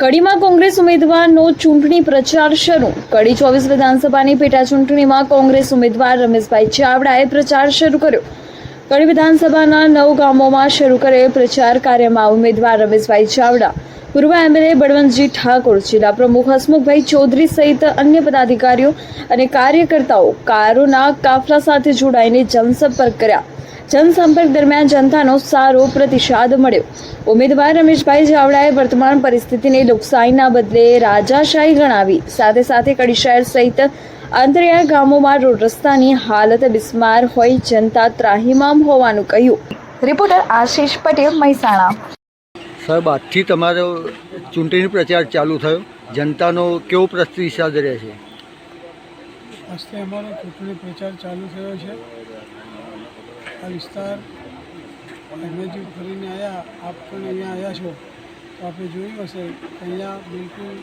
કડીમાં કોંગ્રેસ ઉમેદવારનો ચૂંટણી પ્રચાર શરૂ। કડી 24 વિધાનસભાની પેટા ચૂંટણીમાં કોંગ્રેસ ઉમેદવાર રમેશભાઈ ચાવડાએ પ્રચાર શરૂ કર્યો। કડી વિધાનસભાના 9 ગામોમાં શરૂ કરેલ પ્રચાર કાર્યમાં ઉમેદવાર રમેશભાઈ ચાવડા, પૂર્વ એમએલએ બળવંતજી ઠાકોર, જિલ્લા પ્રમુખ હસમુખભાઈ ચૌધરી સહિત અન્ય પદાધિકારીઓ અને કાર્યકર્તાઓ કારોના કાફલા સાથે જોડાઈને જનસંપર્ક કર્યા। જનસંપર્ક દરમિયાન જનતાનો સારો પ્રતિસાદ મળ્યો। ઉમેદવાર રમેશભાઈ ચાવડાએ વર્તમાન પરિસ્થિતિને લોકશાહીના બદલે રાજાશાહી ગણાવી। સાથે સાથે કડી શહેર સહિત અંતરિયાળ ગામોમાં રોડ રસ્તાની હાલત બિસ્માર હોય જનતા ત્રાહિમામ હોવાનું કહ્યું। રિપોર્ટર આશીષ પટેલ, મહેસાણા। સાહેબ, આજથી તમારો ચૂંટણી પ્રચાર ચાલુ થયો, જનતાનો કેવો પ્રતિસાદ રહેશે? આજથી અમારો ચૂંટણી પ્રચાર ચાલુ થયો છે। આ વિસ્તાર અમે જે ફરીને આવ્યા, આપ પણ અહીંયા આવ્યા છો તો આપણે જોયું હશે કે અહીંયા બિલકુલ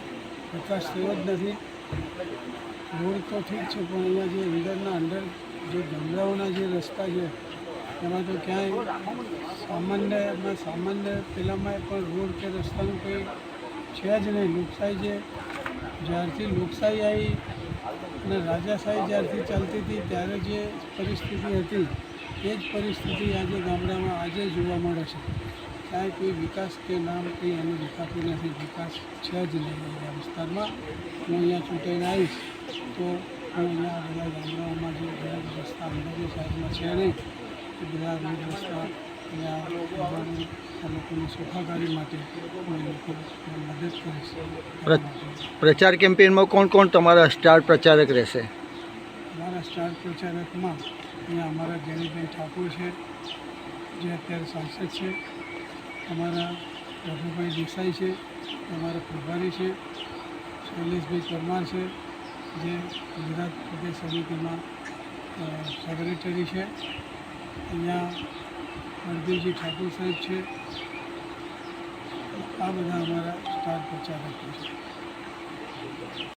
વિકાસ થયો જ નથી। રોડ તો ઠીક છે, પણ અહીંયા જે અંદર જે ગામડાઓના જે રસ્તા છે એમાં તો ક્યાંય સામાન્ય પેલામાં પણ રોડ કે રસ્તાનું કંઈ છે જ નહીં। લોકશાહી જ્યારથી લોકશાહી આવી અને રાજાશાહી જ્યારથી ચાલતી હતી ત્યારે જે પરિસ્થિતિ હતી એ જ પરિસ્થિતિ આજે ગામડામાં આજે જોવા મળે છે। ક્યાંય કોઈ વિકાસ કે નામ કંઈ એનું દેખાતું નથી, વિકાસ છે જ નહીં આ વિસ્તારમાં। હું અહીંયા ચૂંટાઈને આવીશ તો હું અહીંયા બધા ગામડાઓમાં જે રોડ રસ્તા અંદરની સાઈડમાં છે નહીં એ બધા રોડ રસ્તા અહીંયા લોકોની સુખાકારી માટે હું એ લોકો મદદ કરીશ। પ્રચાર કેમ્પેનમાં કોણ કોણ તમારા સ્ટાર પ્રચારક રહેશે? અમારા સ્ટાર પ્રચારકમાં અહીંયા અમારા જયંતભાઈ ઠાકોર છે, જે અત્યારે સાંસદ છે। અમારા રઘુભાઈ દેસાઈ છે, અમારા પ્રભારી છે। શૈલેષભાઈ પરમાર છે, જે ગુજરાત પ્રદેશ સમિતિમાં સેક્રેટરી છે। અહીંયા હરદેવજી ઠાકોર સાહેબ છે। આ બધા અમારા સ્ટાર પ્રચારકો છે।